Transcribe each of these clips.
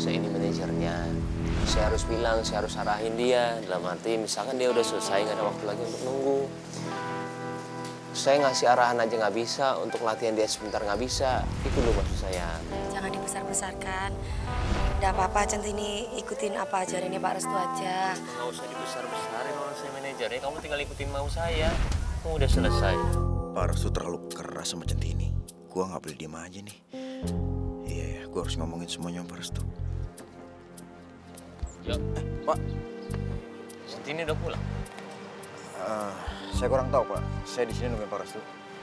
Saya ini manajernya. Saya harus bilang, saya harus arahin dia. Dalam arti misalkan dia udah selesai, nggak ada waktu lagi untuk nunggu. Saya ngasih arahan aja nggak bisa, untuk latihan dia sebentar nggak bisa. Itu loh maksud saya. Jangan dibesar-besarkan. Nggak apa-apa, Centini ikutin apa ajarannya Pak Restu aja. Nggak usah dibesar-besarin, orang saya manajernya. Kamu tinggal ikutin mau saya. Kamu udah selesai. Pak Restu terlalu keras sama Centini. Gua nggak boleh diem aja nih. Iya ya, gua harus ngomongin semuanya sama Pak Restu. Ya, Pak. Centini udah pulang? Saya kurang tahu Pak. Saya di sini nungguin Pak Restu.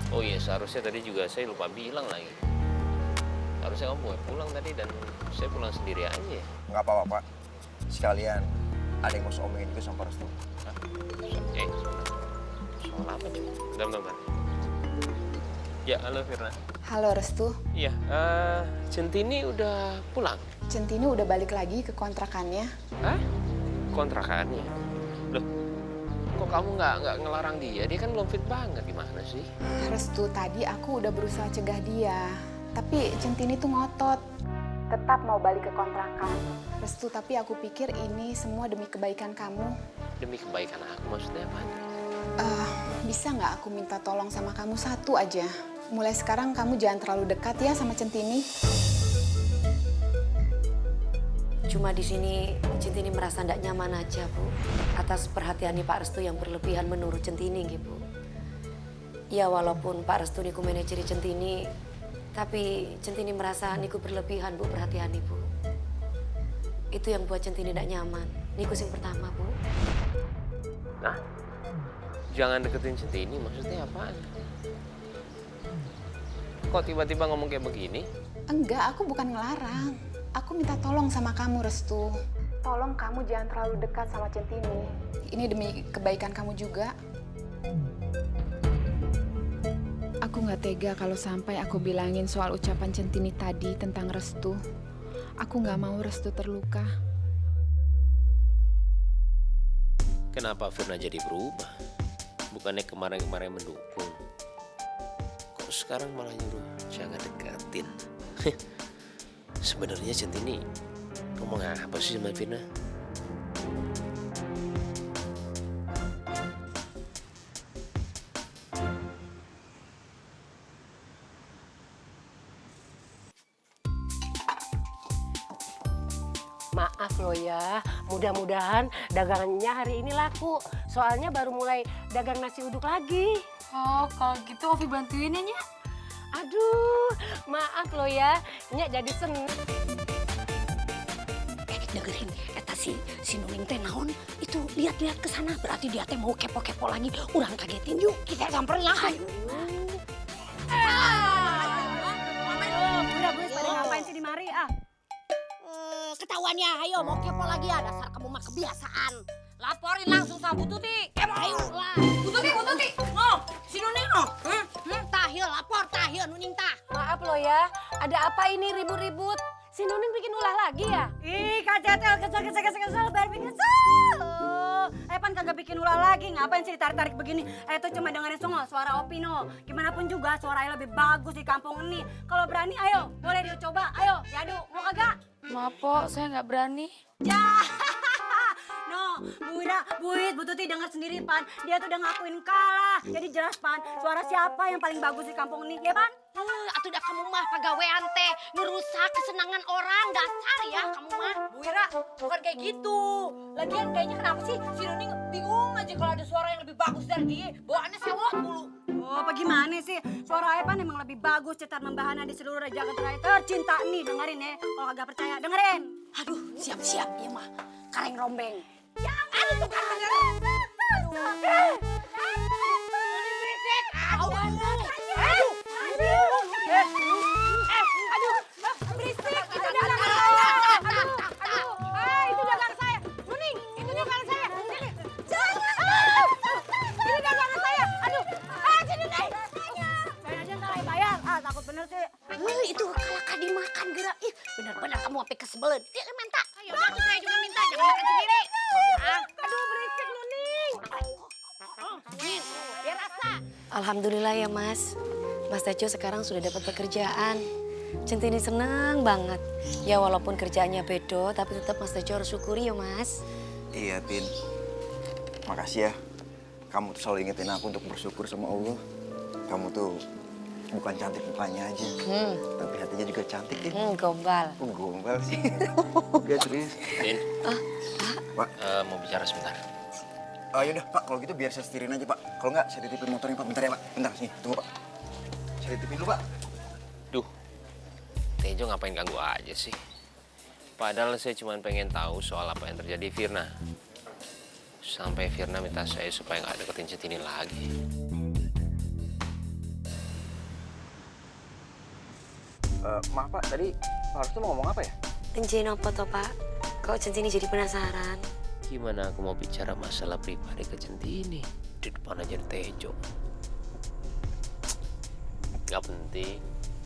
Oh iya, seharusnya tadi juga saya lupa bilang lagi. Harusnya kamu boleh pulang tadi dan saya pulang sendiri aja ya. Nggak apa-apa Pak. Sekalian ada yang mau saya omongin itu sama Pak Restu. Hah? Soal apa nih? Bentar. Ya, halo Firna. Halo Restu, Iya, Centini udah pulang? Centini udah balik lagi ke kontrakannya. Hah? Kontrakannya? Loh, kok kamu nggak ngelarang dia? Dia kan belum fit banget, gimana sih? Restu, tadi aku udah berusaha cegah dia. Tapi Centini tuh ngotot. Tetap mau balik ke kontrakan. Restu, tapi aku pikir ini semua demi kebaikan kamu. Demi kebaikan aku, maksudnya apa? Bisa nggak aku minta tolong sama kamu satu aja? Mulai sekarang kamu jangan terlalu dekat ya sama Centini. Cuma di sini Centini merasa tidak nyaman aja, Bu. Atas perhatiannya Pak Restu yang berlebihan menurut Centini, gitu. Ya walaupun Pak Restu niku manajeri Centini, tapi Centini merasa niku berlebihan, Bu, perhatian Ibu. Itu yang buat Centini tidak nyaman. Niku yang pertama, Bu. Nah, jangan deketin Centini, maksudnya apaan? Kok tiba-tiba ngomong kayak begini? Enggak, aku bukan ngelarang. Aku minta tolong sama kamu, Restu. Tolong kamu jangan terlalu dekat sama Centini. Ini demi kebaikan kamu juga. Aku nggak tega kalau sampai aku bilangin soal ucapan Centini tadi tentang Restu. Aku nggak mau Restu terluka. Kenapa Firna jadi berubah? Bukannya kemarin-kemarin mendukung. Kok sekarang malah nyuruh jangan deketin? Sebenarnya Centini ngomong apa sih sama Firna? Maaf loh ya, mudah-mudahan dagangannya hari ini laku. Soalnya baru mulai dagang nasi uduk lagi. Oh, kalau gitu Ovi bantuin ya, Nya. Aduh, maaf loh ya, Nya jadi seneng. Dengerin, eta si Nuning teh naon itu lihat-lihat ke sana, berarti dia teh mau kepo-kepo lagi. Urang kagetin yuk, kita samperin lah. Ayo. Budak-budak pada ngapain sih di mari ah? Ketahuannya, ayo mau kepo lagi ya, dasar kamu mah kebiasaan. Laporin langsung sama Bu Tuti. Ayo lah. Bu Tuti. Oh, si Nuning no. Tahil lapor, tahil Nuning tah. Maaf loh ya, ada apa ini ribut-ribut? Si Nuning bikin ulah lagi ya? Ih, kacetel, kesel, biar bikin kesel. Pan kagak bikin ulah lagi, ngapain sih ditarik-tarik begini? Tuh cuma dengerin semua suara Opino. Gimana pun juga suaranya lebih bagus di kampung ini. Kalau berani, ayo, boleh dicoba, ayo, diadu, mau kagak? Maaf, Po, saya nggak berani. Ya, no, Bu Tuti dengar sendiri, Pan. Dia tuh udah ngakuin kalah. Jadi jelas, Pan, suara siapa yang paling bagus di kampung ini, ya, Pan? Atuh dah kamu mah pagawean teh ngerusak kesenangan orang, dasar ya kamu mah. Bu Ira, bukan kayak gitu. Lagian kayaknya kenapa sih si Nuning bingung aja kalau ada suara yang lebih bagus dari dia. Bawaannya sewot mulu. Oh, apa gimana sih? Suara Evan emang lebih bagus, cetar membahana di seluruh jagat raya tercinta nih. Dengerin ya, kalau kagak percaya dengerin. Aduh, siap-siap ya mah. Kareng rombeng. Ya, aduh tuh kan beneran. Itu kalahkan dimakan gerak. Ih, benar-benar kamu sampai kesebelen. Dia minta. Ayo, saya juga minta, jangan makan sendiri. Aduh, berisik Nuning. Biar rasa. Alhamdulillah ya Mas. Mas Tejo sekarang sudah dapat pekerjaan. Centini senang banget. Ya walaupun kerjaannya bedo, tapi tetap Mas Tejo harus syukuri ya Mas. Iya, Tin. Makasih ya. Kamu tuh selalu ingetin aku untuk bersyukur sama Allah. Kamu tuh bukan cantik mukanya aja, tapi hatinya juga cantik ya. Gombal. Oh, gombal sih. Gak serius. Din, Pak. mau bicara sebentar. Oh, yaudah, Pak. Kalau gitu biar saya setirin aja, Pak. Kalau nggak, saya titipin motornya, Pak. Bentar ya, Pak. Bentar, sini. Tunggu, Pak. Saya titipin dulu, Pak. Duh, Tejo ngapain ganggu aja sih? Padahal saya cuma pengen tahu soal apa yang terjadi Firna. Sampai Firna minta saya supaya nggak deketin Centini lagi. Maaf, Pak. Tadi Pak Restu mau ngomong apa ya? Tinjin apa toh Pak? Kok Centini jadi penasaran? Gimana aku mau bicara masalah pribadi ke Centini di depan aja Tejo? Gak penting,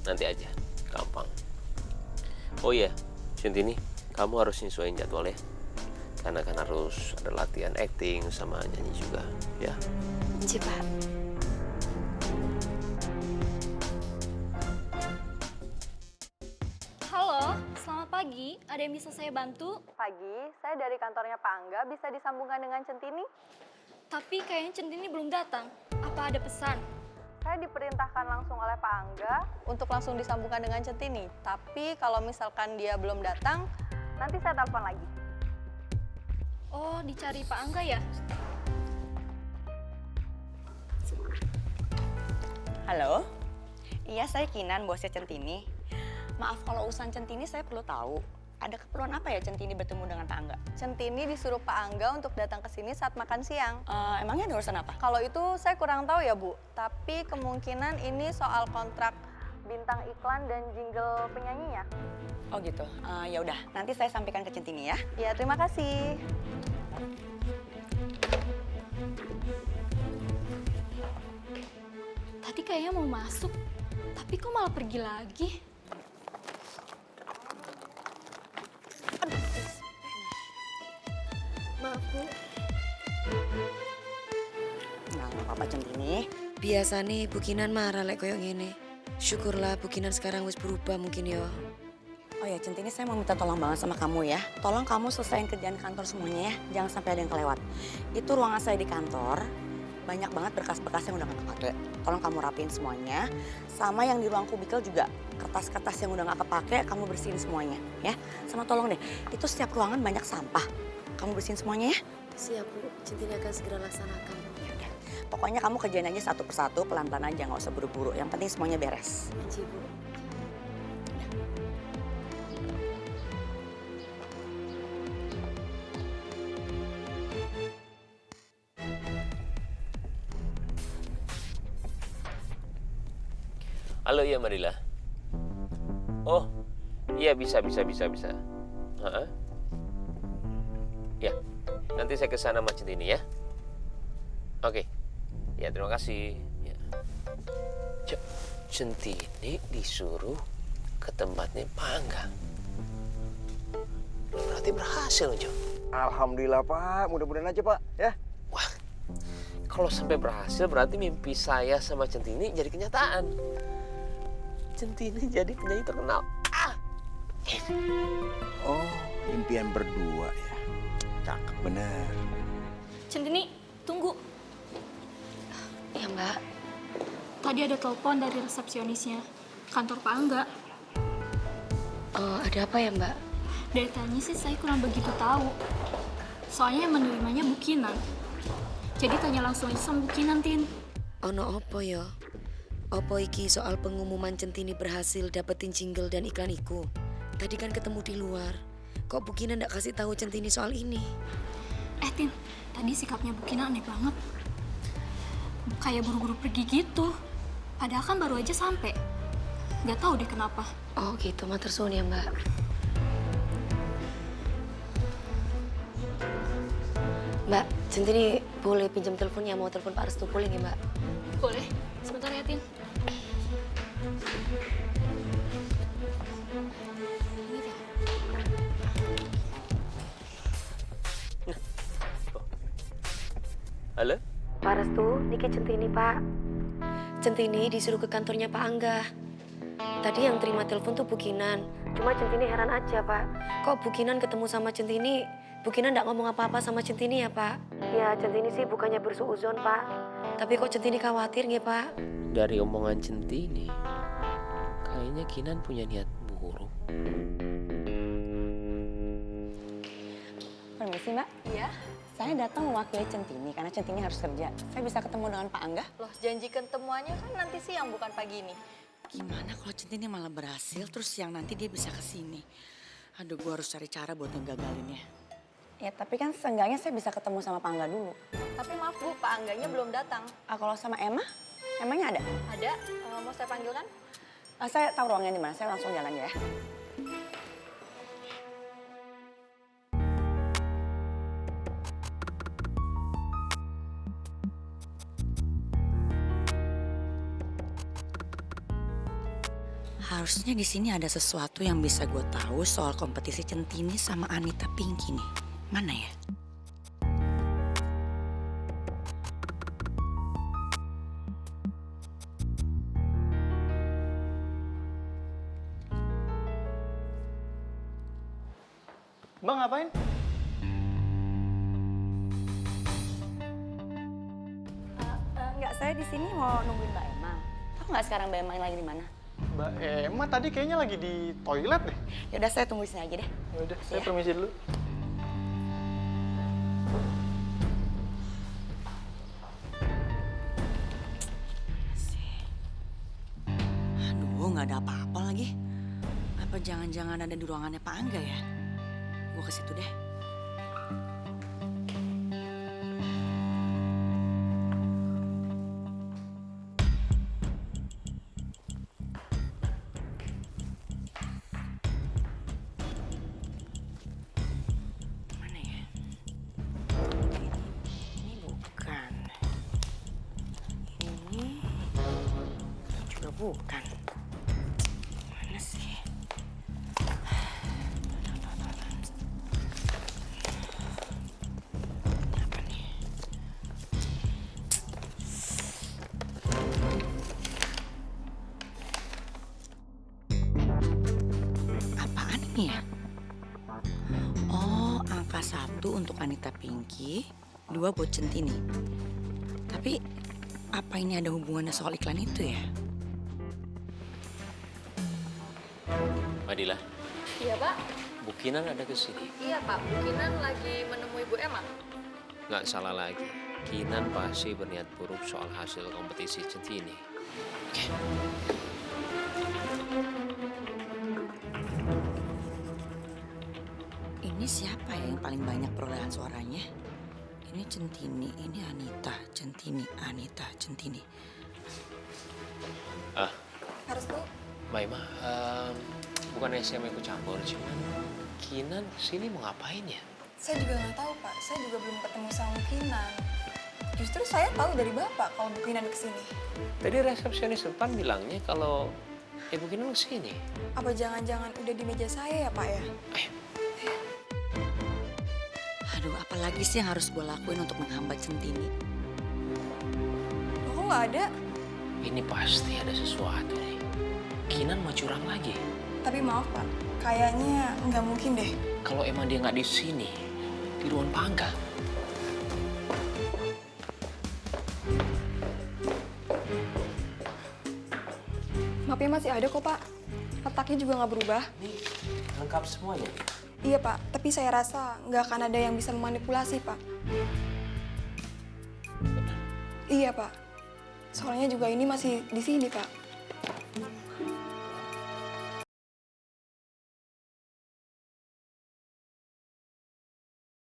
nanti aja, gampang. Oh iya, Centini, kamu harus nyesuaiin jadwal ya. Karena kan harus ada latihan acting sama nyanyi juga, ya. Inci Pak. Halo, selamat pagi. Ada yang bisa saya bantu? Pagi, saya dari kantornya Pak Angga, bisa disambungkan dengan Centini? Tapi kayaknya Centini belum datang. Apa ada pesan? Saya diperintahkan langsung oleh Pak Angga untuk langsung disambungkan dengan Centini. Tapi kalau misalkan dia belum datang, nanti saya telepon lagi. Oh, dicari Pak Angga ya? Halo? Iya, saya Kinan, bosnya Centini. Maaf kalau urusan Centini saya perlu tahu. Ada keperluan apa ya Centini bertemu dengan Pak Angga? Centini disuruh Pak Angga untuk datang ke sini saat makan siang. Emangnya ada urusan apa? Kalau itu saya kurang tahu ya, Bu. Tapi kemungkinan ini soal kontrak bintang iklan dan jingle penyanyinya. Oh gitu. Ya udah, nanti saya sampaikan ke Centini ya. Ya, terima kasih. Tadi kayaknya mau masuk, tapi kok malah pergi lagi? Maaf Bu. Nah, nggak apa-apa Centini. Biasa nih Bu Kinan marah lek koyo ngene. Syukurlah Bu Kinan sekarang wis berubah mungkin ya. Oh ya Centini, saya mau minta tolong banget sama kamu ya. Tolong kamu selesaiin kerjaan kantor semuanya ya. Jangan sampai ada yang kelewat. Itu ruangan saya di kantor. Banyak banget berkas-berkas yang udah gak kepake. Tolong kamu rapiin semuanya. Sama yang di ruang kubikel juga. Kertas-kertas yang udah gak kepake, kamu bersihin semuanya ya. Sama tolong deh, itu setiap ruangan banyak sampah. Kamu bersihin semuanya ya. Siap Bu, Centini akan segera laksanakan. Ya udah. Pokoknya kamu kerjain aja satu persatu, pelan-pelan aja, nggak usah buru-buru. Yang penting semuanya beres. Inci Bu. Halo, iya Marila. Oh, iya bisa. Ha-ha. Ya, nanti saya kesana sama Centini ya. Oke, ya terima kasih. Ya. Centini disuruh ke tempatnya Pak Angga. Berarti berhasil, Jo. Alhamdulillah, Pak. Mudah-mudahan aja, Pak. Ya. Wah, kalau sampai berhasil berarti mimpi saya sama Centini jadi kenyataan. Centini jadi penyanyi terkenal. Oh, impian berdua ya. Cakep bener. Centini, tunggu. Ya Mbak. Tadi ada telepon dari resepsionisnya. Kantor Pak Angga. Oh, ada apa ya Mbak? Dari tadi sih saya kurang begitu tahu. Soalnya yang menerimanya Bu Kinan. Jadi tanya langsung aja sama Bu Kinan, Tin. Ono opo ya? Opo iki soal pengumuman Centini berhasil dapetin jingle dan iklan iku? Tadi kan ketemu di luar. Kok Bu Kinan ndak kasih tahu Centini soal ini? Tin, tadi sikapnya Bu Kinan aneh banget. Kayak buru-buru pergi gitu. Padahal kan baru aja sampai. Gak tahu deh kenapa. Oh gitu, matur suwun ya Mbak. Mbak, Centini boleh pinjam teleponnya, mau telepon Pak Restu, boleh nggak Mbak? Boleh, sebentar ya Tin. Halo? Pak Restu, niki Centini Pak. Centini disuruh ke kantornya Pak Angga. Tadi yang terima telepon tuh Bu Kinan. Cuma Centini heran aja, Pak. Kok Bu Kinan ketemu sama Centini, Bu Kinan nggak ngomong apa-apa sama Centini ya, Pak? Ya, Centini sih bukannya bersuuzon, Pak. Tapi kok Centini khawatir nggih, Pak? Dari omongan Centini, kayaknya Kinan punya niat buruk. Permisi Mbak. Iya? Saya datang mewakili Centini karena Centini harus kerja. Saya bisa ketemu dengan Pak Angga? Loh, janji ketemuannya kan nanti siang bukan pagi ini. Gimana kalau Centini malah berhasil terus siang nanti dia bisa kesini? Aduh, gue harus cari cara buat ngegagalinnya. Ya tapi kan seenggaknya saya bisa ketemu sama Pak Angga dulu. Tapi maaf Bu, Pak Angganya belum datang. Kalau sama Emma, emangnya ada? Ada, mau saya panggilkan? Saya tahu ruangnya di mana, saya langsung jalan ya. Harusnya di sini ada sesuatu yang bisa gue tahu soal kompetisi Centini sama Anita Pinky nih. Mana ya? Mbak ngapain? Enggak, saya di sini mau nungguin Mbak Emma. Tahu nggak sekarang Mbak Emma lagi di mana? Mbak Emma tadi kayaknya lagi di toilet deh. Yaudah, saya tunggu di sini aja deh. Yaudah, saya permisi dulu. Aduh, nggak ada apa-apa lagi. Apa jangan-jangan ada di ruangannya Pak Angga ya? Gue ke situ deh. Mana ya? Ini bukan. Ini juga bukan. Mana sih? Apa nih? Apaan ini ya? Oh, angka 1 untuk Anita Pinky, 2 buat Centini. Tapi apa ini ada hubungannya soal iklan itu ya? Madila, Iya Pak? Bu Kinan ada ke sini. Iya Pak, Bu Kinan lagi menemui Bu Emma. Nggak salah lagi. Kinan pasti berniat buruk soal hasil kompetisi Centini. Oke. Ini siapa ya yang paling banyak perolehan suaranya? Ini Centini, ini Anita, Centini, Anita, Centini. Harus Bu? Mbak Emma, bukannya saya mau ikut campur, cuman Kinan kesini mau ngapain ya? Saya juga nggak tahu Pak, saya juga belum ketemu sama Bu Kinan. Justru saya tahu dari Bapak kalau Bu Kinan kesini. Tadi resepsionis depan bilangnya kalau Bu Kinan kesini. Apa jangan-jangan udah di meja saya ya Pak ya? Aduh, apalagi sih yang harus gue lakuin untuk menghambat Centini? Loh, kok nggak ada? Ini pasti ada sesuatu nih. Kinan mau curang lagi. Tapi maaf Pak, kayaknya nggak mungkin deh. Kalau emang dia nggak di sini, di ruang Pak Angga. Mapnya masih ada kok Pak. Letaknya juga nggak berubah. Ini lengkap semuanya. Iya Pak, tapi saya rasa nggak akan ada yang bisa memanipulasi Pak. Benar. Iya Pak. Soalnya juga ini masih di sini Pak.